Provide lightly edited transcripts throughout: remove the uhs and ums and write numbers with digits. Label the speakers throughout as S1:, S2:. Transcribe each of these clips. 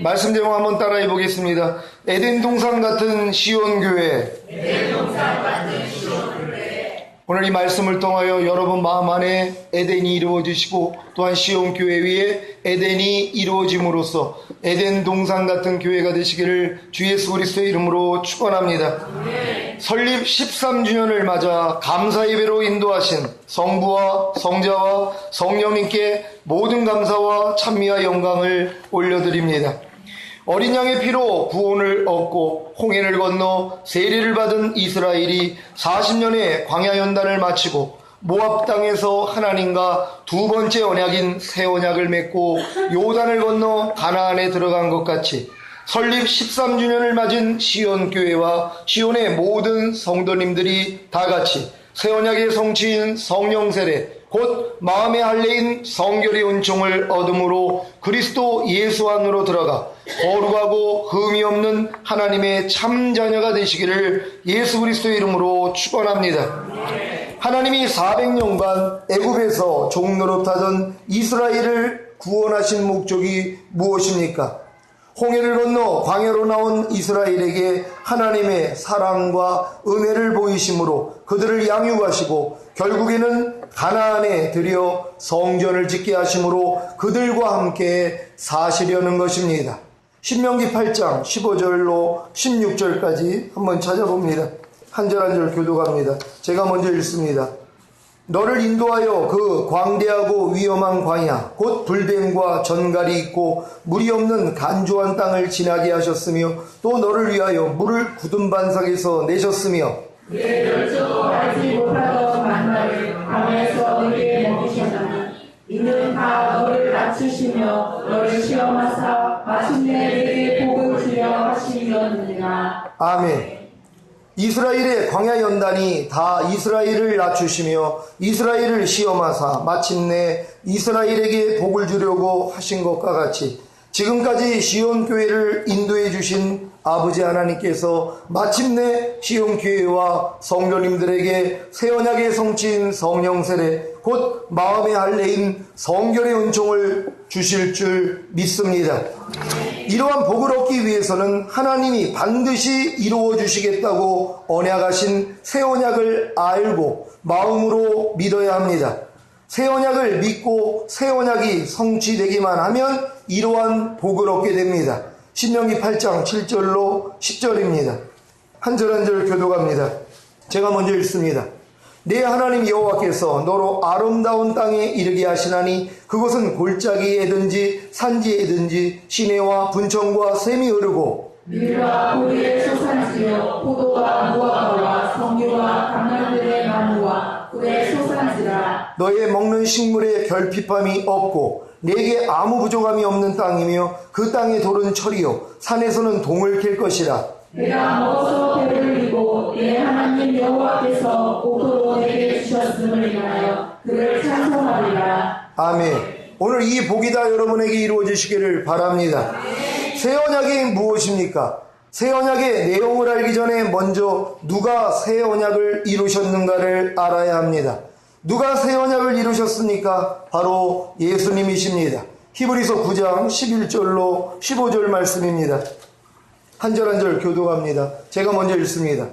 S1: 말씀 제목 한번 따라해 보겠습니다. 에덴 동산 같은 시온교회. 오늘 이 말씀을 통하여 여러분 마음 안에 에덴이 이루어지시고 또한 시온교회 위에 에덴이 이루어짐으로써 에덴 동산 같은 교회가 되시기를 주 예수 그리스도의 이름으로 축원합니다. 설립 13주년을 맞아 감사 예배로 인도하신 성부와 성자와 성령님께 모든 감사와 찬미와 영광을 올려드립니다. 어린 양의 피로 구원을 얻고 홍해를 건너 세례를 받은 이스라엘이 40년의 광야 연단을 마치고 모압 땅에서 하나님과 두 번째 언약인 새 언약을 맺고 요단을 건너 가나안에 들어간 것 같이 설립 13주년을 맞은 시온교회와 시온의 모든 성도님들이 다 같이 새 언약의 성취인 성령 세례 곧 마음의 할례인 성결의 은총을 얻음으로 그리스도 예수 안으로 들어가 거룩하고 흠이 없는 하나님의 참 자녀가 되시기를 예수 그리스도의 이름으로 축원합니다. 하나님이 400년간 애굽에서 종노릇하던 이스라엘을 구원하신 목적이 무엇입니까? 홍해를 건너 광야로 나온 이스라엘에게 하나님의 사랑과 은혜를 보이심으로 그들을 양육하시고 결국에는 가나안에 들여 성전을 짓게 하심으로 그들과 함께 사시려는 것입니다. 신명기 8장 15절로 16절까지 한번 찾아봅니다. 한 절 한 절 교독합니다. 제가 먼저 읽습니다. 너를 인도하여 그 광대하고 위험한 광야 곧 불뱀과 전갈이 있고 물이 없는 간조한 땅을 지나게 하셨으며 또 너를 위하여 물을 굳은 반석에서 내셨으며
S2: 내 열조도 알지 못하던 만나를 강에서 너에게 먹이셨나니 이는 다 너를 낮추시며 너를 시험하사 마침내 내게 복을 주려 하시려느니라.
S1: 아멘. 이스라엘의 광야 연단이 다 이스라엘을 낮추시며 이스라엘을 시험하사 마침내 이스라엘에게 복을 주려고 하신 것과 같이 지금까지 시온교회를 인도해 주신 아버지 하나님께서 마침내 시온교회와 성도님들에게 새 언약의 성취인 성령 세례 곧 마음의 할례인 성결의 은총을 주실 줄 믿습니다. 이러한 복을 얻기 위해서는 하나님이 반드시 이루어 주시겠다고 언약하신 새 언약을 알고 마음으로 믿어야 합니다. 새 언약을 믿고 새 언약이 성취되기만 하면 이러한 복을 얻게 됩니다. 신명기 8장 7절로 10절입니다. 한 절 한 절 교독합니다. 제가 먼저 읽습니다. 내 하나님 여호와께서 너로 아름다운 땅에 이르게 하시나니 그곳은 골짜기에든지 산지에든지 시내와 분청과 샘이 흐르고
S2: 밀과 보리의 소산지요 포도와 무화과와 석류와 강나들의 나무와 꿀의 소산지라.
S1: 너의 먹는 식물에 결핍함이 없고 내게 아무 부족함이 없는 땅이며 그 땅의 돌은 철이요 산에서는 동을 캘 것이라.
S2: 내가 먹어서 배를 흘리고 내 하나님 여호와께서 복으로 내게 주셨음을 인하여 그를 찬송하리라.
S1: 아멘. 오늘 이 복이 다 여러분에게 이루어지시기를 바랍니다. 새 언약이 무엇입니까? 새 언약의 내용을 알기 전에 먼저 누가 새 언약을 이루셨는가를 알아야 합니다. 누가 새 언약을 이루셨습니까? 바로 예수님이십니다. 히브리서 9장 11절로 15절 말씀입니다. 한 절 한 절 교독합니다. 제가 먼저 읽습니다.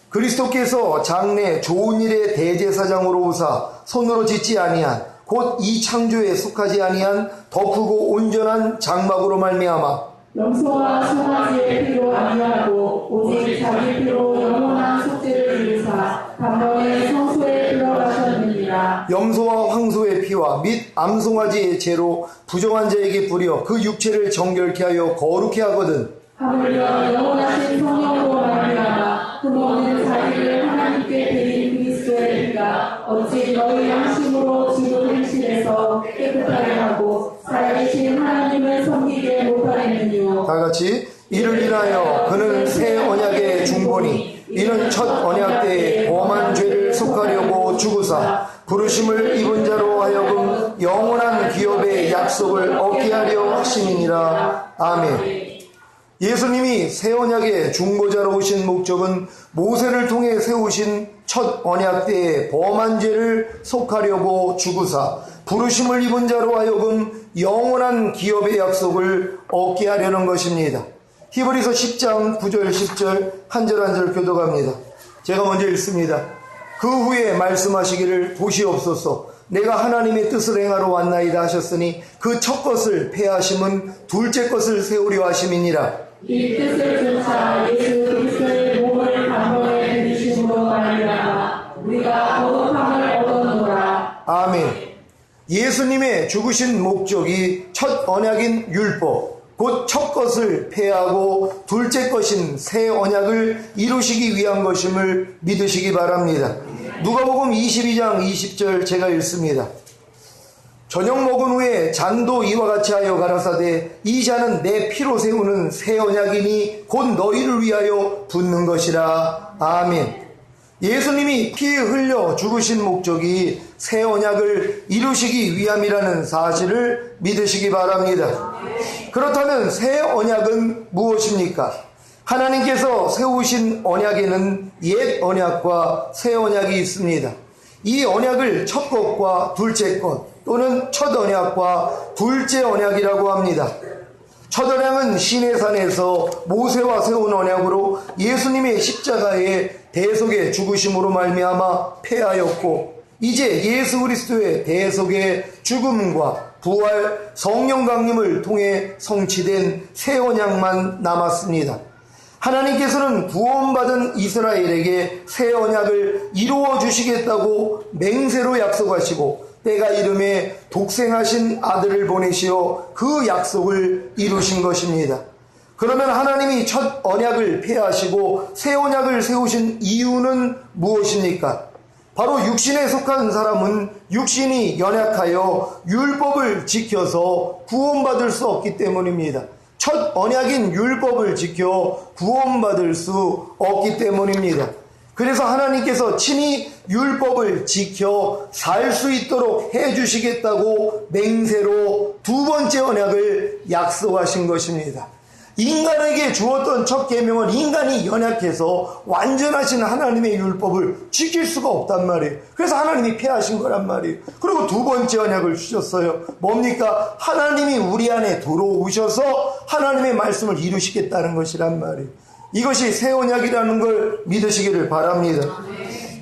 S1: 그리스도께서 장래 좋은 일의 대제사장으로 오사 손으로 짓지 아니한 곧 이 창조에 속하지 아니한 더 크고 온전한 장막으로 말미암아
S2: 염소와 송아지의 피로 아니하고 오직 자기 피로 영원한 속죄를 이루사 단번에 성소에 들어가셨느니라.
S1: 염소와 황소의 피와 및 암송아지의 죄로 부정한 자에게 뿌려 그 육체를 정결케 하여 거룩케 하거든.
S2: 하물며 영원하신 성령으로 말미암아 흠없는 자기를 하나님께 드린 그리스도의 피가 어찌 너희 양심으로 지금 행실에서 깨끗하게 하고 살아계신 하나님을 섬기게 못하겠느뇨.
S1: 다같이 이를 인하여 그는 새 언약의 중보니 이는 첫 언약 때에 범한 죄를 속하려고 죽으사 부르심을 입은 자로 하여금 영원한 기업의 약속을 얻게 하려 하심이니라. 아멘. 예수님이 새 언약의 중보자로 오신 목적은 모세를 통해 세우신 첫 언약 때에 범한 죄를 속하려고 죽으사 부르심을 입은 자로 하여금 영원한 기업의 약속을 얻게 하려는 것입니다. 히브리서 10장 9절 10절 한 절 한 절 교독합니다. 제가 먼저 읽습니다. 그 후에 말씀하시기를 보시옵소서 내가 하나님의 뜻을 행하러 왔나이다 하셨으니 그 첫 것을 폐하심은 둘째 것을 세우려 하심이니라.
S2: 이 뜻을 쫓아 예수 그리스도의 몸을 단번에 들이심으로 말미암아 우리가 거룩함을 얻었노라.
S1: 아멘. 예수님의 죽으신 목적이 첫 언약인 율법, 곧 첫 것을 폐하고 둘째 것인 새 언약을 이루시기 위한 것임을 믿으시기 바랍니다. 누가복음 22장 20절 제가 읽습니다. 저녁 먹은 후에 잔도 이와 같이 하여 가라사대 이 잔은 내 피로 세우는 새 언약이니 곧 너희를 위하여 붓는 것이라. 아멘. 예수님이 피 흘려 죽으신 목적이 새 언약을 이루시기 위함이라는 사실을 믿으시기 바랍니다. 그렇다면 새 언약은 무엇입니까? 하나님께서 세우신 언약에는 옛 언약과 새 언약이 있습니다. 이 언약을 첫 것과 둘째 것 또는 첫 언약과 둘째 언약이라고 합니다. 첫 언약은 시내산에서 모세와 세운 언약으로 예수님의 십자가의 대속의 죽으심으로 말미암아 폐하였고 이제 예수 그리스도의 대속의 죽음과 부활, 성령 강림을 통해 성취된 새 언약만 남았습니다. 하나님께서는 구원받은 이스라엘에게 새 언약을 이루어 주시겠다고 맹세로 약속하시고 때가 이름에 독생하신 아들을 보내시어 그 약속을 이루신 것입니다. 그러면 하나님이 첫 언약을 폐하시고 새 언약을 세우신 이유는 무엇입니까? 바로 육신에 속한 사람은 육신이 연약하여 율법을 지켜서 구원받을 수 없기 때문입니다. 첫 언약인 율법을 지켜 구원받을 수 없기 때문입니다. 그래서 하나님께서 친히 율법을 지켜 살 수 있도록 해주시겠다고 맹세로 두 번째 언약을 약속하신 것입니다. 인간에게 주었던 첫 계명은 인간이 연약해서 완전하신 하나님의 율법을 지킬 수가 없단 말이에요. 그래서 하나님이 폐하신 거란 말이에요. 그리고 두 번째 언약을 주셨어요. 뭡니까? 하나님이 우리 안에 들어오셔서 하나님의 말씀을 이루시겠다는 것이란 말이에요. 이것이 새 언약이라는 걸 믿으시기를 바랍니다.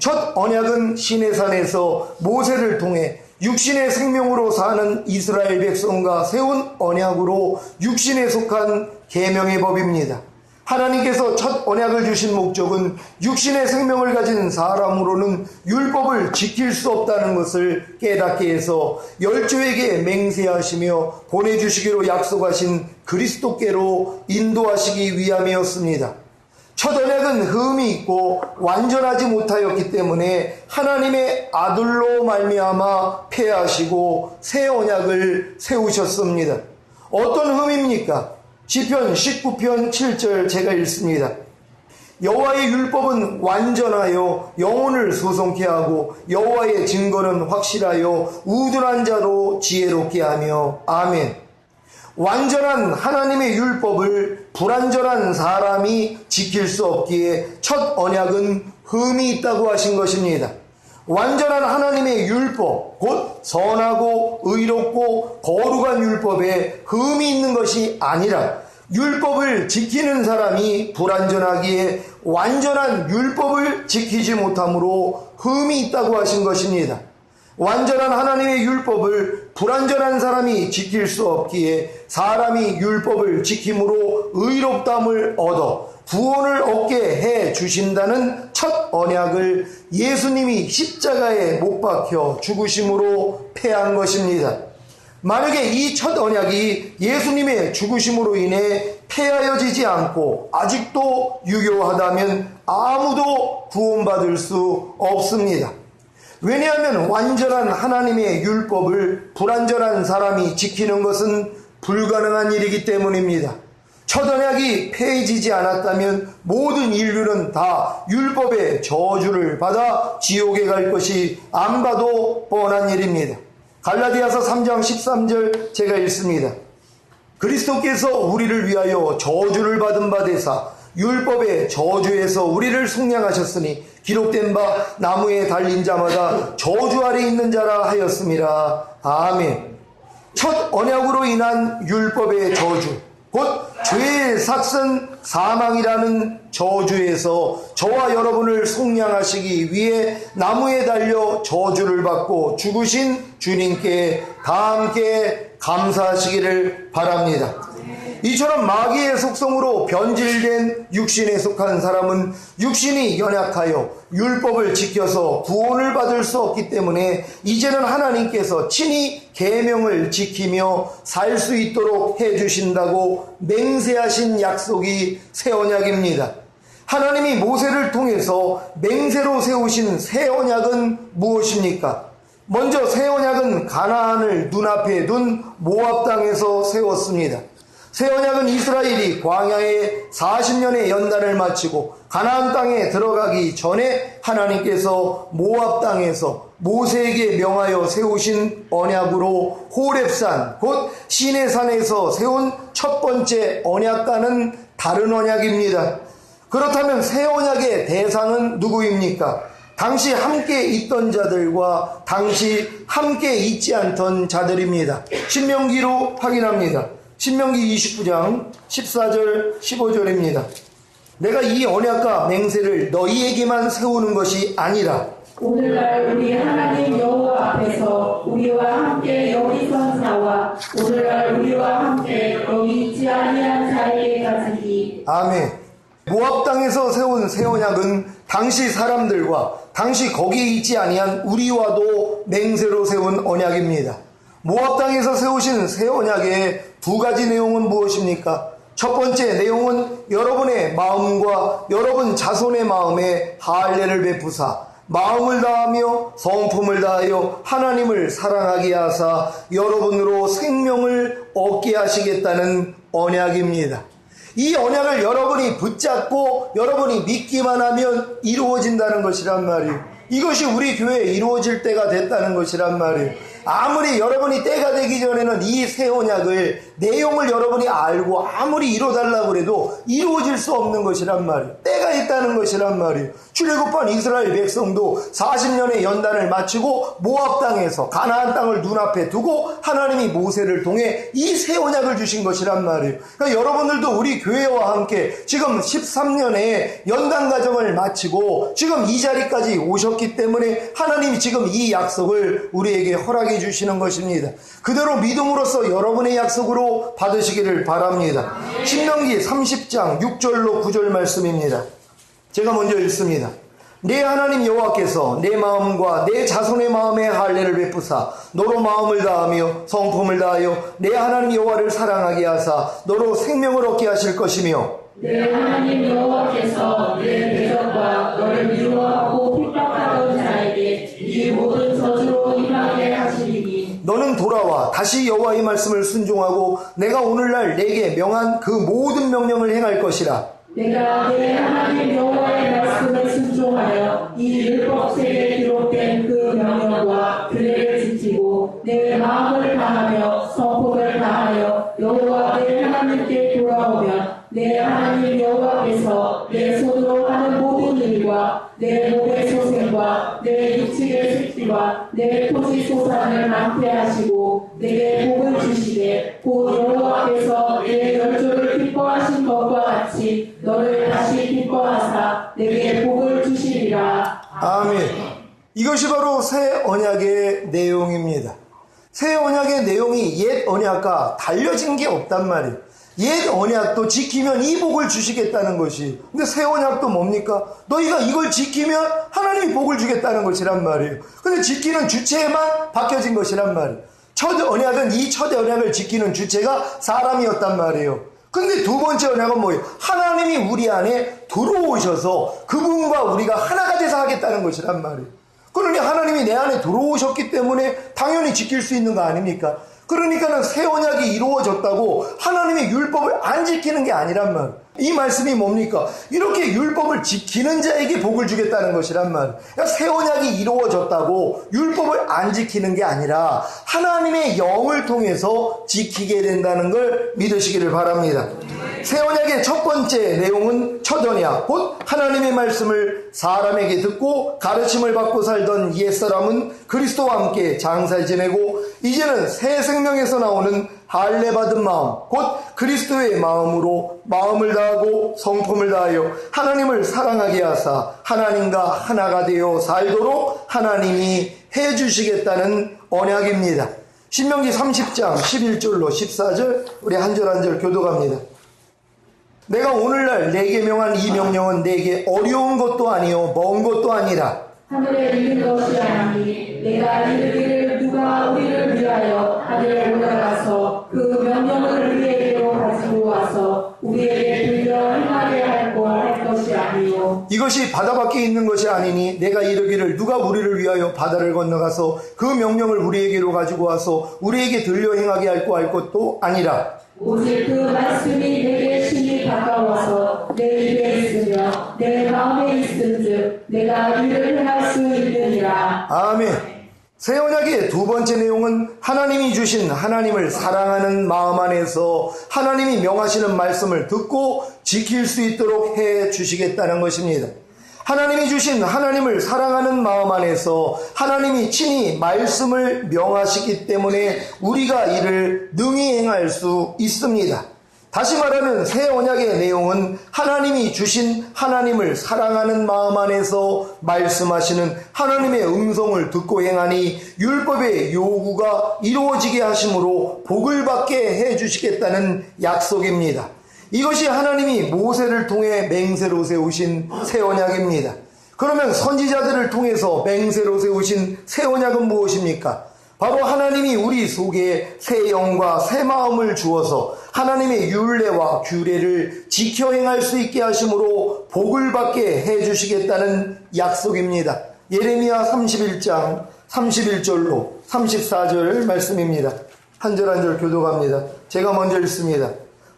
S1: 첫 언약은 시내산에서 모세를 통해 육신의 생명으로 사는 이스라엘 백성과 세운 언약으로 육신에 속한 계명의 법입니다. 하나님께서 첫 언약을 주신 목적은 육신의 생명을 가진 사람으로는 율법을 지킬 수 없다는 것을 깨닫게 해서 열조에게 맹세하시며 보내주시기로 약속하신 그리스도께로 인도하시기 위함이었습니다. 첫 언약은 흠이 있고 완전하지 못하였기 때문에 하나님의 아들로 말미암아 폐하시고 새 언약을 세우셨습니다. 어떤 흠입니까? 시편 19편 7절 제가 읽습니다. 여호와의 율법은 완전하여 영혼을 소송케 하고 여호와의 증거는 확실하여 우둔한 자로 지혜롭게 하며. 아멘. 완전한 하나님의 율법을 불완전한 사람이 지킬 수 없기에 첫 언약은 흠이 있다고 하신 것입니다. 완전한 하나님의 율법, 곧 선하고 의롭고 거룩한 율법에 흠이 있는 것이 아니라 율법을 지키는 사람이 불완전하기에 완전한 율법을 지키지 못함으로 흠이 있다고 하신 것입니다. 완전한 하나님의 율법을 불완전한 사람이 지킬 수 없기에 사람이 율법을 지킴으로 의롭다함을 얻어 구원을 얻게 해 주신다는 첫 언약을 예수님이 십자가에 못 박혀 죽으심으로 폐한 것입니다. 만약에 이 첫 언약이 예수님의 죽으심으로 인해 폐하여지지 않고 아직도 유효하다면 아무도 구원받을 수 없습니다. 왜냐하면 완전한 하나님의 율법을 불완전한 사람이 지키는 것은 불가능한 일이기 때문입니다. 첫 언약이 폐해지지 않았다면 모든 인류는 다 율법의 저주를 받아 지옥에 갈 것이 안 봐도 뻔한 일입니다. 갈라디아서 3장 13절 제가 읽습니다. 그리스도께서 우리를 위하여 저주를 받은 바 되사 율법의 저주에서 우리를 속량하셨으니 기록된 바 나무에 달린 자마다 저주 아래 있는 자라 하였음이라. 아멘. 첫 언약으로 인한 율법의 저주, 곧 죄의 삭슨 사망이라는 저주에서 저와 여러분을 속량하시기 위해 나무에 달려 저주를 받고 죽으신 주님께 다 함께 감사하시기를 바랍니다. 이처럼 마귀의 속성으로 변질된 육신에 속한 사람은 육신이 연약하여 율법을 지켜서 구원을 받을 수 없기 때문에 이제는 하나님께서 친히 계명을 지키며 살 수 있도록 해주신다고 맹세하신 약속이 새 언약입니다. 하나님이 모세를 통해서 맹세로 세우신 새 언약은 무엇입니까? 먼저 새 언약은 가나안을 눈앞에 둔 모압 땅에서 세웠습니다. 새 언약은 이스라엘이 광야에 40년의 연단을 마치고 가나안 땅에 들어가기 전에 하나님께서 모압 땅에서 모세에게 명하여 세우신 언약으로 호렙산 곧 시내산에서 세운 첫 번째 언약과는 다른 언약입니다. 그렇다면 새 언약의 대상은 누구입니까? 당시 함께 있던 자들과 당시 함께 있지 않던 자들입니다. 신명기로 확인합니다. 신명기 29장 14절 15절입니다. 내가 이 언약과 맹세를 너희에게만 세우는 것이 아니라
S2: 오늘날 우리 하나님 여호와 앞에서 우리와 함께 여기 선 자와 오늘날 우리와 함께 여기 있지 아니한 자에게까지.
S1: 아멘. 모압 땅에서 세운 새 언약은 당시 사람들과 당시 거기에 있지 아니한 우리와도 맹세로 세운 언약입니다. 모압 땅에서 세우신 새 언약의 두 가지 내용은 무엇입니까? 첫 번째 내용은 여러분의 마음과 여러분 자손의 마음에 할례를 베푸사 마음을 다하며 성품을 다하여 하나님을 사랑하게 하사 여러분으로 생명을 얻게 하시겠다는 언약입니다. 이 언약을 여러분이 붙잡고 여러분이 믿기만 하면 이루어진다는 것이란 말이에요. 이것이 우리 교회에 이루어질 때가 됐다는 것이란 말이에요. 아무리 여러분이 때가 되기 전에는 이 새 언약을 내용을 여러분이 알고 아무리 이뤄달라고 해도 이루어질 수 없는 것이란 말이에요. 때가 있다는 것이란 말이에요. 출애굽한 이스라엘 백성도 40년의 연단을 마치고 모압 땅에서 가나안 땅을 눈앞에 두고 하나님이 모세를 통해 이 새 언약을 주신 것이란 말이에요. 그러니까 여러분들도 우리 교회와 함께 지금 13년의 연단 과정을 마치고 지금 이 자리까지 오셨기 때문에 하나님이 지금 이 약속을 우리에게 허락해 주시는 것입니다. 그대로 믿음으로써 여러분의 약속으로 받으시기를 바랍니다. 신명기 30장 6절로 9절 말씀입니다. 제가 먼저 읽습니다. 내 하나님 여호와께서 내 마음과 내 자손의 마음에 할례를 베푸사 너로 마음을 다하며 성품을 다하여 내 하나님 여호와를 사랑하게 하사 너로 생명을 얻게 하실 것이며
S2: 내 하나님 여호와께서 내 대적과 너를 미워하고 핍박하던 자에게 이 모든 저주로 임하게 하시리니
S1: 너는 돌아와 다시 여호와의 말씀을 순종하고 내가 오늘날 내게 명한 그 모든 명령을 행할 것이라.
S2: 내가 내 하나님 여호와의 말씀을 순종하여 이 율법책에 기록된 그 명령과 규례를 지키고 내 마음을 다하며 성품을 다하여 여호와 내 하나님께 돌아오면 내 하나님 여호와께서 내 손으로 하는 모든 일과 내 몸의 소생과 내 육축의 새끼와 내 토지 소산을 많게 하시고 내게 복을 주시되 곧 여호와께서 내 열조를 기뻐하신 것과 같이 너를 다시 기뻐하사 내게 복을 주시리라.
S1: 아멘. 이것이 바로 새 언약의 내용입니다. 새 언약의 내용이 옛 언약과 달려진 게 없단 말이에요. 옛 언약도 지키면 이 복을 주시겠다는 것이. 근데 새 언약도 뭡니까? 너희가 이걸 지키면 하나님이 복을 주겠다는 것이란 말이에요. 근데 지키는 주체에만 바뀌어진 것이란 말이에요. 첫 언약은 이 첫 언약을 지키는 주체가 사람이었단 말이에요. 근데 두 번째 언약은 뭐예요? 하나님이 우리 안에 들어오셔서 그분과 우리가 하나가 돼서 하겠다는 것이란 말이에요. 그러니 하나님이 내 안에 들어오셨기 때문에 당연히 지킬 수 있는 거 아닙니까? 그러니까는 새 언약이 이루어졌다고 하나님의 율법을 안 지키는 게 아니란 말이에요. 이 말씀이 뭡니까? 이렇게 율법을 지키는 자에게 복을 주겠다는 것이란 말이에요. 그러니까 새 언약이 이루어졌다고 율법을 안 지키는 게 아니라 하나님의 영을 통해서 지키게 된다는 걸 믿으시기를 바랍니다. 새 언약의 첫 번째 내용은 첫 언약, 곧 하나님의 말씀을 사람에게 듣고 가르침을 받고 살던 옛사람은 그리스도와 함께 장살 지내고 이제는 새 생명에서 나오는 할례 받은 마음, 곧 그리스도의 마음으로 마음을 다하고 성품을 다하여 하나님을 사랑하게 하사 하나님과 하나가 되어 살도록 하나님이 해주시겠다는 언약입니다. 신명기 30장 11절로 14절 우리 한 절 한 절 교독합니다. 내가 오늘날 내게 명한 이 명령은 내게 어려운 것도 아니요 먼 것도 아니라
S2: 하늘에 있는 것이 아니니 내가 이르기를 누가 우리를 위하여 하늘에 올라가서 그 명령을 우리에게로 가지고 와서 우리에게 들려 행하게 할고 할 것이 아니요
S1: 이것이 바다 밖에 있는 것이 아니니 내가 이르기를 누가 우리를 위하여 바다를 건너가서 그 명령을 우리에게로 가지고 와서 우리에게 들려 행하게 할고 할 것도 아니라
S2: 오직 그 말씀이 내게 심히 가까워서 내 입에 있으며 내 마음에 있은즉 내가 이를 행할 수 있느니라.
S1: 아멘. 새 언약의 두 번째 내용은 하나님이 주신 하나님을 사랑하는 마음 안에서 하나님이 명하시는 말씀을 듣고 지킬 수 있도록 해 주시겠다는 것입니다. 하나님이 주신 하나님을 사랑하는 마음 안에서 하나님이 친히 말씀을 명하시기 때문에 우리가 이를 능히 행할 수 있습니다. 다시 말하면 새 언약의 내용은 하나님이 주신 하나님을 사랑하는 마음 안에서 말씀하시는 하나님의 음성을 듣고 행하니 율법의 요구가 이루어지게 하심으로 복을 받게 해주시겠다는 약속입니다. 이것이 하나님이 모세를 통해 맹세로 세우신 새 언약입니다. 그러면 선지자들을 통해서 맹세로 세우신 새 언약은 무엇입니까? 바로 하나님이 우리 속에 새 영과 새 마음을 주어서 하나님의 율례와 규례를 지켜 행할 수 있게 하심으로 복을 받게 해주시겠다는 약속입니다. 예레미야 31장 31절로 34절 말씀입니다. 한 절 한 절 교독합니다. 제가 먼저 읽습니다.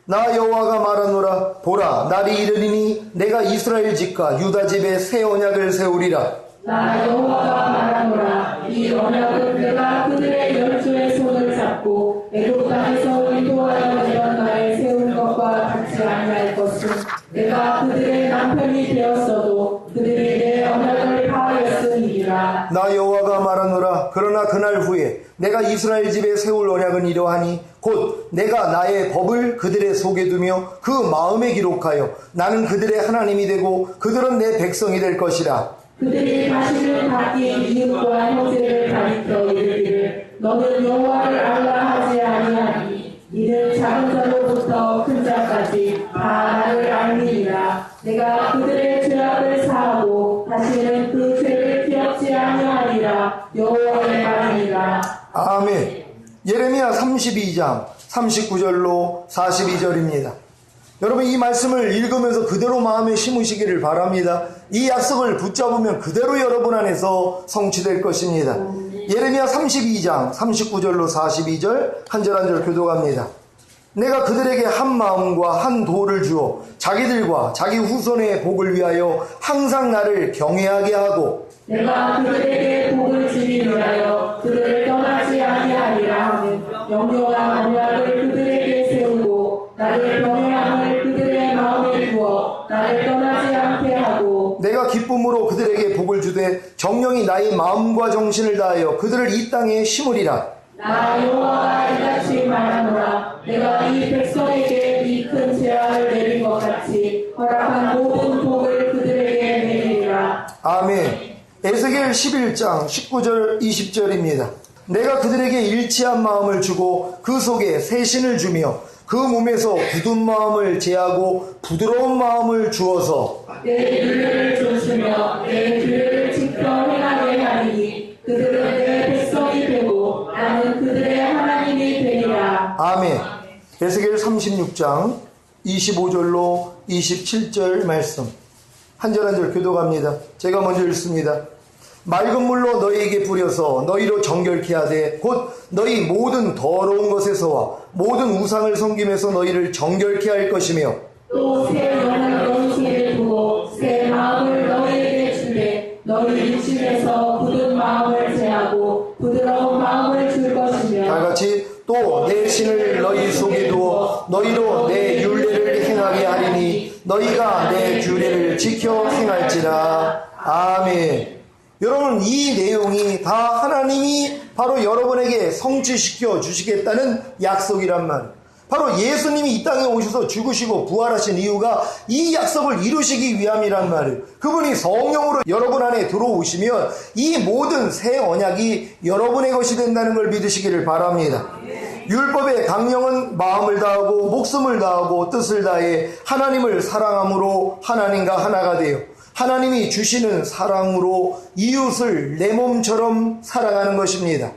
S1: 나 여호와가 말하노라. 보라, 날이 이르리니 내가 이스라엘 집과 유다 집에 새 언약을 세우리라.
S2: 나 여호와가 말하노라. 이 언약은 내가 그들의 열조의 손을 잡고 애굽 땅에서 인도하여 내던 날에 세운 것과 같이 아니할 것은 내가 그들의 남편이 되었어도 그들이 내 언약을 파하였으니라.
S1: 나 여호와가 말하노라. 그러나 그날 후에 내가 이스라엘 집에 세울 언약은 이러하니 곧 내가 나의 법을 그들의 속에 두며 그 마음에 기록하여 나는 그들의 하나님이 되고 그들은 내 백성이 될 것이라.
S2: 그들이 다시는 바뀐 이웃과 형제를 가리켜 이르기를 너는 여호와를 알라 하지 아니하니 이는 작은 자로부터 큰 자까지 다 나를 알리니라. 내가 그들의 죄악을 사하고 다시는 그 죄를 기억지 아니하리라. 여호와의 말이니라.
S1: 아멘. 예레미야 32장 39절로 42절입니다. 여러분 이 말씀을 읽으면서 그대로 마음에 심으시기를 바랍니다. 이 약속을 붙잡으면 그대로 여러분 안에서 성취될 것입니다. 예레미야 32장 39절로 42절 한 절 한 절 교독합니다. 내가 그들에게 한 마음과 한 도를 주어 자기들과 자기 후손의 복을 위하여 항상 나를 경외하게 하고
S2: 내가 그들에게 복을 주기 위하여 그들을 떠나지 아니하리라 하는 영원한 언약을 그들에게 세우고 나의 경외함을 그들의 마음에 두어 나를 떠나지 않게 하고
S1: 내가 기쁨으로 그들에게 복을 주되 정령이 나의 마음과 정신을 다하여 그들을 이 땅에 심으리라.
S2: 나 여호와가 이같이 말하노라. 내가 이 백성에게 이 큰 재앙을 내린 것 같이 허락한 모든 복을 그들에게 내리리라.
S1: 아멘. 에스겔 11장 19절 20절입니다. 내가 그들에게 일치한 마음을 주고 그 속에 새 신을 주며 그 몸에서 굳은 마음을 제하고 부드러운 마음을 주어서
S2: 내 규례를 조시며 내 규례를 지켜 행하게 하리니 그들은 내 백성이 되고 나는 그들의 하나님이 되리라.
S1: 아멘. 에스겔 36장 25절로 27절 말씀 한 절 한 절 교독합니다. 제가 먼저 읽습니다. 맑은 물로 너희에게 뿌려서 너희로 정결케 하되 곧 너희 모든 더러운 것에서와 모든 우상을 섬김에서 너희를 정결케 할 것이며
S2: 또 새 영을 너희 속에 두고 새 마음을 너희에게 주되 너희 육신에서 굳은 마음을 제하고 부드러운 마음을 줄 것이며
S1: 다같이 또 내 신을 너희 속에 두어 너희로 내 율례를 행하게 하리니 너희가 내 규례를 지켜 행할지라. 아멘. 여러분 이 내용이 다 하나님이 바로 여러분에게 성취시켜 주시겠다는 약속이란 말이에요. 바로 예수님이 이 땅에 오셔서 죽으시고 부활하신 이유가 이 약속을 이루시기 위함이란 말이에요. 그분이 성령으로 여러분 안에 들어오시면 이 모든 새 언약이 여러분의 것이 된다는 걸 믿으시기를 바랍니다. 율법의 강령은 마음을 다하고 목숨을 다하고 뜻을 다해 하나님을 사랑함으로 하나님과 하나가 되어 하나님이 주시는 사랑으로 이웃을 내 몸처럼 사랑하는 것입니다.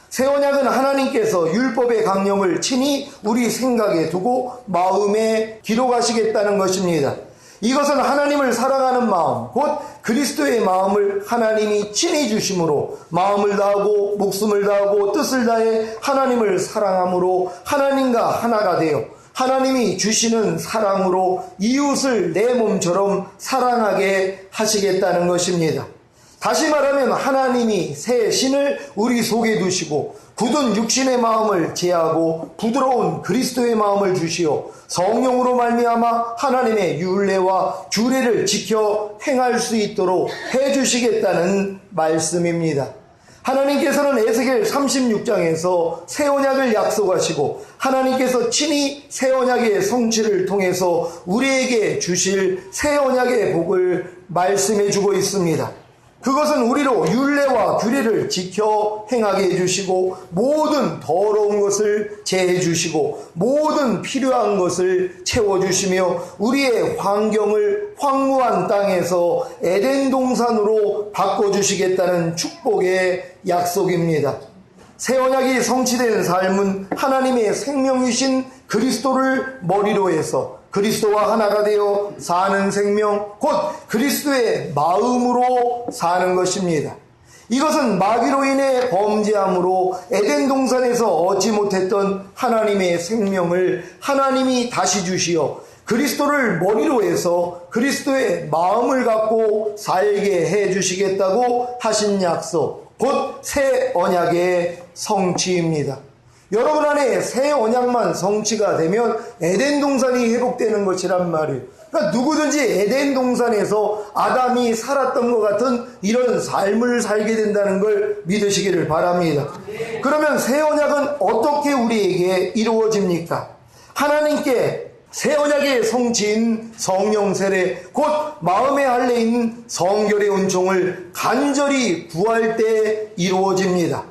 S1: 새 언약은 하나님께서 율법의 강령을 친히 우리 생각에 두고 마음에 기록하시겠다는 것입니다. 이것은 하나님을 사랑하는 마음, 곧 그리스도의 마음을 하나님이 친히 주심으로 마음을 다하고 목숨을 다하고 뜻을 다해 하나님을 사랑함으로 하나님과 하나가 되어 하나님이 주시는 사랑으로 이웃을 내 몸처럼 사랑하게 하시겠다는 것입니다. 다시 말하면 하나님이 새 신을 우리 속에 두시고 굳은 육신의 마음을 제하고 부드러운 그리스도의 마음을 주시어 성령으로 말미암아 하나님의 율례와 규례를 지켜 행할 수 있도록 해주시겠다는 말씀입니다. 하나님께서는 에스겔 36장에서 새 언약을 약속하시고 하나님께서 친히 새 언약의 성취를 통해서 우리에게 주실 새 언약의 복을 말씀해 주고 있습니다. 그것은 우리로 율례와 규례를 지켜 행하게 해주시고 모든 더러운 것을 제해 주시고 모든 필요한 것을 채워주시며 우리의 환경을 황무한 땅에서 에덴 동산으로 바꿔주시겠다는 축복의 약속입니다. 새 언약이 성취된 삶은 하나님의 생명이신 그리스도를 머리로 해서 그리스도와 하나가 되어 사는 생명, 곧 그리스도의 마음으로 사는 것입니다. 이것은 마귀로 인해 범죄함으로 에덴 동산에서 얻지 못했던 하나님의 생명을 하나님이 다시 주시어 그리스도를 머리로 해서 그리스도의 마음을 갖고 살게 해 주시겠다고 하신 약속, 곧 새 언약의 성취입니다. 여러분 안에 새 언약만 성취가 되면 에덴 동산이 회복되는 것이란 말이에요. 그러니까 누구든지 에덴 동산에서 아담이 살았던 것 같은 이런 삶을 살게 된다는 걸 믿으시기를 바랍니다. 그러면 새 언약은 어떻게 우리에게 이루어집니까? 하나님께 새 언약의 성취인 성령 세례, 곧 마음의 할례인 성결의 은총을 간절히 구할 때 이루어집니다.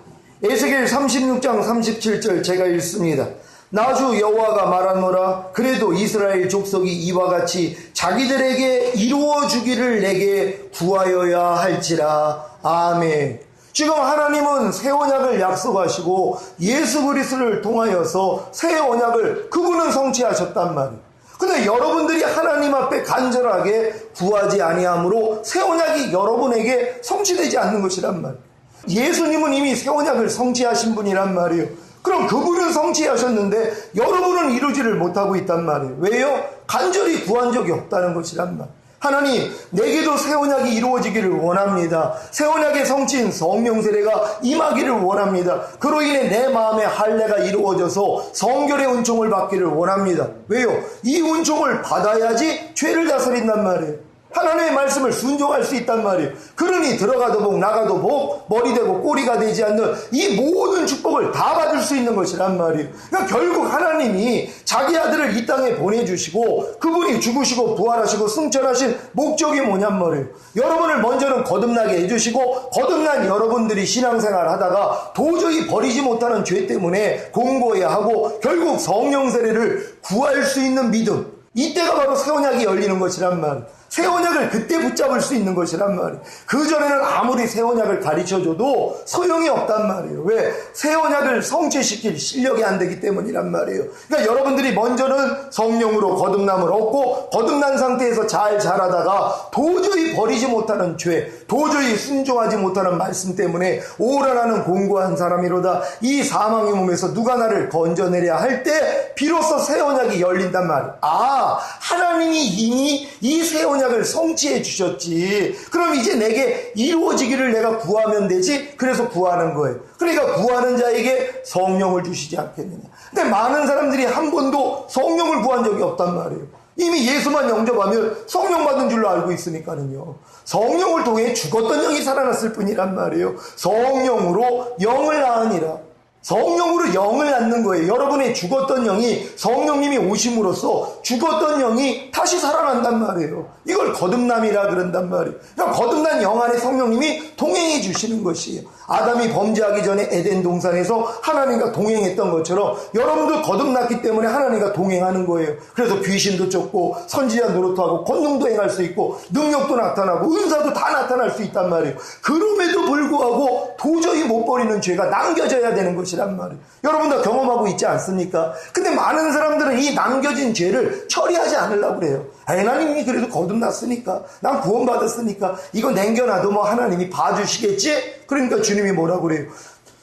S1: 에스겔 36장 37절 제가 읽습니다. 나주 여호와가 말하노라. 그래도 이스라엘 족속이 이와 같이 자기들에게 이루어 주기를 내게 구하여야 할지라. 아멘. 지금 하나님은 새 언약을 약속하시고 예수 그리스도를 통하여서 새 언약을 그분은 성취하셨단 말이에요. 근데 여러분들이 하나님 앞에 간절하게 구하지 아니함으로 새 언약이 여러분에게 성취되지 않는 것이란 말이에요. 예수님은 이미 새 언약을 성취하신 분이란 말이에요. 그럼 그분은 성취하셨는데 여러분은 이루지를 못하고 있단 말이에요. 왜요? 간절히 구한 적이 없다는 것이란 말이에요. 하나님, 내게도 새 언약이 이루어지기를 원합니다. 새 언약의 성취인 성령 세례가 임하기를 원합니다. 그로 인해 내 마음의 할례가 이루어져서 성결의 은총을 받기를 원합니다. 왜요? 이 은총을 받아야지 죄를 다스린단 말이에요. 하나님의 말씀을 순종할 수 있단 말이에요. 그러니 들어가도 복 나가도 복, 머리 되고 꼬리가 되지 않는 이 모든 축복을 다 받을 수 있는 것이란 말이에요. 그러니까 결국 하나님이 자기 아들을 이 땅에 보내주시고 그분이 죽으시고 부활하시고 승천하신 목적이 뭐냔 말이에요. 여러분을 먼저는 거듭나게 해주시고 거듭난 여러분들이 신앙생활 하다가 도저히 버리지 못하는 죄 때문에 공고해야 하고 결국 성령 세례를 구할 수 있는 믿음, 이때가 바로 새 언약이 열리는 것이란 말이에요. 새 언약을 그때 붙잡을 수 있는 것이란 말이에요. 그전에는 아무리 새 언약을 가르쳐줘도 소용이 없단 말이에요. 왜? 새 언약을 성취시킬 실력이 안 되기 때문이란 말이에요. 그러니까 여러분들이 먼저는 성령으로 거듭남을 얻고 거듭난 상태에서 잘 자라다가 도저히 버리지 못하는 죄, 도저히 순종하지 못하는 말씀 때문에 오라라는 공고한 사람이로다. 이 사망의 몸에서 누가 나를 건져내랴 할 때 비로소 새 언약이 열린단 말이에요. 아, 하나님이 이미 이 새 언약을 성취해 주셨지. 그럼 이제 내게 이루어지기를 내가 구하면 되지. 그래서 구하는 거예요. 그러니까 구하는 자에게 성령을 주시지 않겠느냐. 근데 많은 사람들이 한 번도 성령을 구한 적이 없단 말이에요. 이미 예수만 영접하면 성령 받은 줄로 알고 있으니까는요. 성령을 통해 죽었던 영이 살아났을 뿐이란 말이에요. 성령으로 영을 낳으니라. 성령으로 영을 낳는 거예요. 여러분의 죽었던 영이 성령님이 오심으로써 죽었던 영이 다시 살아난단 말이에요. 이걸 거듭남이라 그런단 말이에요. 그러니까 거듭난 영 안에 성령님이 동행해 주시는 것이에요. 아담이 범죄하기 전에 에덴 동산에서 하나님과 동행했던 것처럼 여러분도 거듭났기 때문에 하나님과 동행하는 거예요. 그래서 귀신도 쫓고 선지자 노릇하고 권능도 행할 수 있고 능력도 나타나고 은사도 다 나타날 수 있단 말이에요. 그럼에도 불구하고 도저히 못 버리는 죄가 남겨져야 되는 것이란 말이에요. 여러분 다 경험하고 있지 않습니까? 근데 많은 사람들은 이 남겨진 죄를 처리하지 않으려고 그래요. 하나님이 그래도 거듭났으니까, 난 구원받았으니까 이거 남겨놔도 뭐 하나님이 봐주시겠지? 그러니까 주님이 뭐라고 그래요?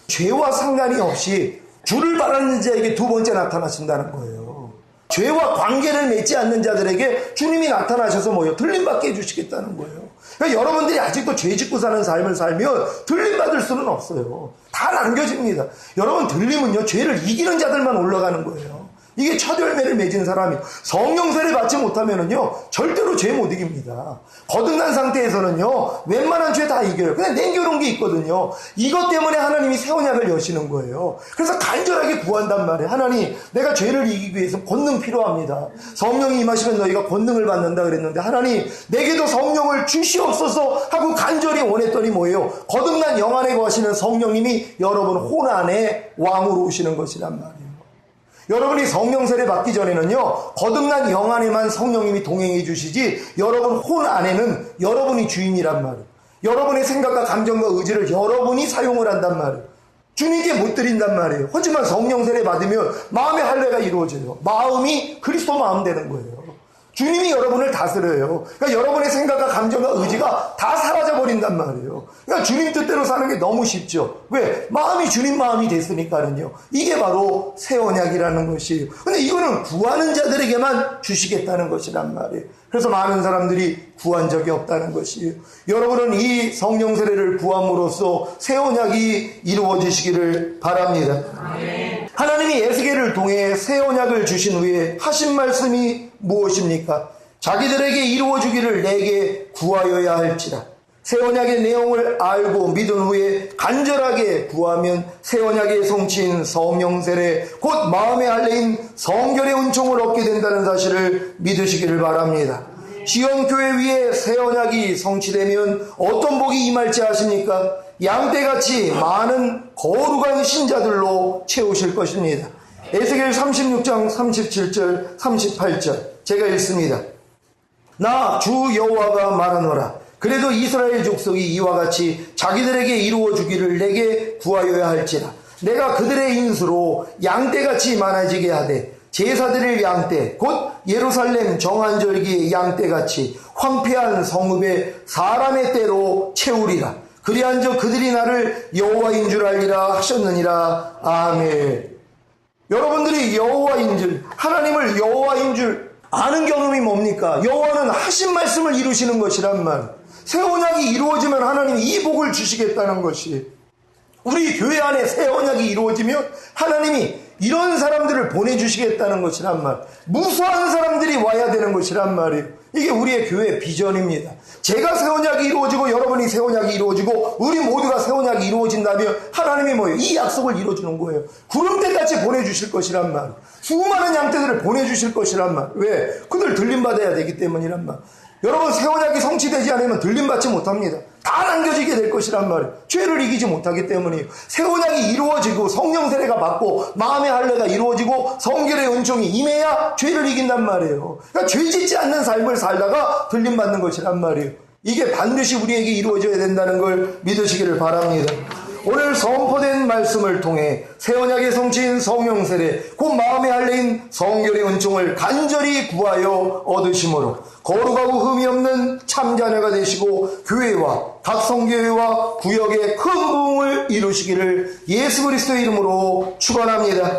S1: 죄와 상관이 없이 주를 바라는 자에게 두 번째 나타나신다는 거예요. 죄와 관계를 맺지 않는 자들에게 주님이 나타나셔서 뭐예요? 들림받게 해주시겠다는 거예요. 그러니까 여러분들이 아직도 죄 짓고 사는 삶을 살면 들림받을 수는 없어요. 다 남겨집니다. 여러분, 들림은요, 죄를 이기는 자들만 올라가는 거예요. 이게 첫 열매를 맺은 사람이 성령 세례 받지 못하면은요 절대로 죄 못 이깁니다. 거듭난 상태에서는요 웬만한 죄 다 이겨요. 그냥 남겨놓은 게 있거든요. 이것 때문에 하나님이 새 언약을 여시는 거예요. 그래서 간절하게 구한단 말이에요. 하나님, 내가 죄를 이기기 위해서 권능 필요합니다. 성령이 임하시면 너희가 권능을 받는다 그랬는데 하나님, 내게도 성령을 주시옵소서 하고 간절히 원했더니 뭐예요? 거듭난 영 안에 거하시는 성령님이 여러분 혼 안에 왕으로 오시는 것이란 말이에요. 여러분이 성령 세례 받기 전에는요 거듭난 영 안에만 성령님이 동행해 주시지 여러분 혼 안에는 여러분이 주인이란 말이에요. 여러분의 생각과 감정과 의지를 여러분이 사용을 한단 말이에요. 주님께 못 드린단 말이에요. 하지만 성령 세례 받으면 마음의 할례가 이루어져요. 마음이 그리스도 마음 되는 거예요. 주님이 여러분을 다스려요. 그러니까 여러분의 생각과 감정과 의지가 다 사라져버린단 말이에요. 그러니까 주님 뜻대로 사는 게 너무 쉽죠. 왜? 마음이 주님 마음이 됐으니까는요. 이게 바로 새 언약이라는 것이에요. 근데 이거는 구하는 자들에게만 주시겠다는 것이란 말이에요. 그래서 많은 사람들이 구한 적이 없다는 것이에요. 여러분은 이 성령 세례를 구함으로써 새 언약이 이루어지시기를 바랍니다. 아멘. 하나님이 에스겔을 통해 새 언약을 주신 후에 하신 말씀이 무엇입니까? 자기들에게 이루어주기를 내게 구하여야 할지라. 새 언약의 내용을 알고 믿은 후에 간절하게 구하면 새 언약의 성취인 성령 세례, 곧 마음의 할례인 성결의 은총을 얻게 된다는 사실을 믿으시기를 바랍니다. 시온 교회 위에 새 언약이 성취되면 어떤 복이 임할지 아십니까? 양떼같이 많은 거룩한 신자들로 채우실 것입니다. 에스겔 36장 37절 38절 제가 읽습니다. 나 주 여호와가 말하노라. 그래도 이스라엘 족속이 이와 같이 자기들에게 이루어주기를 내게 구하여야 할지라. 내가 그들의 인수로 양떼같이 많아지게 하되 제사드릴 양떼 곧 예루살렘 정한절기의 양떼같이 황폐한 성읍에 사람의 떼로 채우리라. 그리한저 그들이 나를 여호와인 줄 알리라 하셨느니라. 아멘. 여러분들이 여호와인 줄, 하나님을 여호와인 줄 아는 경험이 뭡니까? 여호와는 하신 말씀을 이루시는 것이란 말. 새 언약이 이루어지면 하나님이 이 복을 주시겠다는 것이, 우리 교회 안에 새 언약이 이루어지면 하나님이 이런 사람들을 보내주시겠다는 것이란 말. 무수한 사람들이 와야 되는 것이란 말이에요. 이게 우리의 교회의 비전입니다. 제가 새 언약이 이루어지고 여러분이 새 언약이 이루어지고 우리 모두가 새 언약이 이루어진다면 하나님이 뭐예요? 이 약속을 이루어주는 거예요. 구름대같이 보내주실 것이란 말. 수많은 양떼들을 보내주실 것이란 말. 왜? 그들 들림받아야 되기 때문이란 말. 여러분, 새 언약이 성취되지 않으면 들림받지 못합니다. 다 남겨지게 될 것이란 말이에요. 죄를 이기지 못하기 때문이에요. 새 언약이 이루어지고 성령 세례가 받고 마음의 할례가 이루어지고 성결의 은총이 임해야 죄를 이긴단 말이에요. 그러니까 죄 짓지 않는 삶을 살다가 들림받는 것이란 말이에요. 이게 반드시 우리에게 이루어져야 된다는 걸 믿으시기를 바랍니다. 오늘 선포된 말씀을 통해 새 언약의 성취인 성령 세례, 곧 마음의 할례인 성결의 은총을 간절히 구하여 얻으심으로 거룩하고 흠이 없는 참자녀가 되시고 교회와 각 성교회와 구역의 큰 부흥을 이루시기를 예수 그리스도의 이름으로 축원합니다.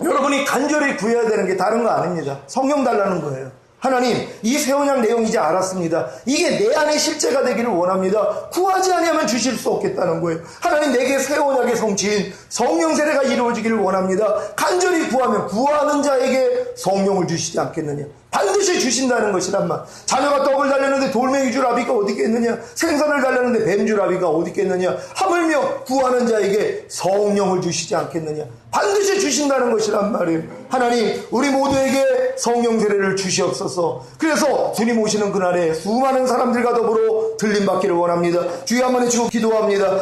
S1: 여러분이 간절히 구해야 되는 게 다른 거 아닙니다. 성령 달라는 거예요. 하나님, 이 새 언약 내용 이제 알았습니다. 이게 내 안에 실제가 되기를 원합니다. 구하지 않으면 주실 수 없겠다는 거예요. 하나님, 내게 새 언약의 성취인 성령 세례가 이루어지기를 원합니다. 간절히 구하면 구하는 자에게 성령을 주시지 않겠느냐. 반드시 주신다는 것이란 말. 자녀가 떡을 달렸는데 돌멩이 주라비가 어디 있겠느냐. 생선을 달렸는데 뱀 주라비가 어디 있겠느냐. 하물며 구하는 자에게 성령을 주시지 않겠느냐. 반드시 주신다는 것이란 말이에요. 하나님, 우리 모두에게 성령 세례를 주시옵소서. 그래서 주님 오시는 그날에 수많은 사람들과 더불어 들림받기를 원합니다. 주여 한번 해주고 기도합니다.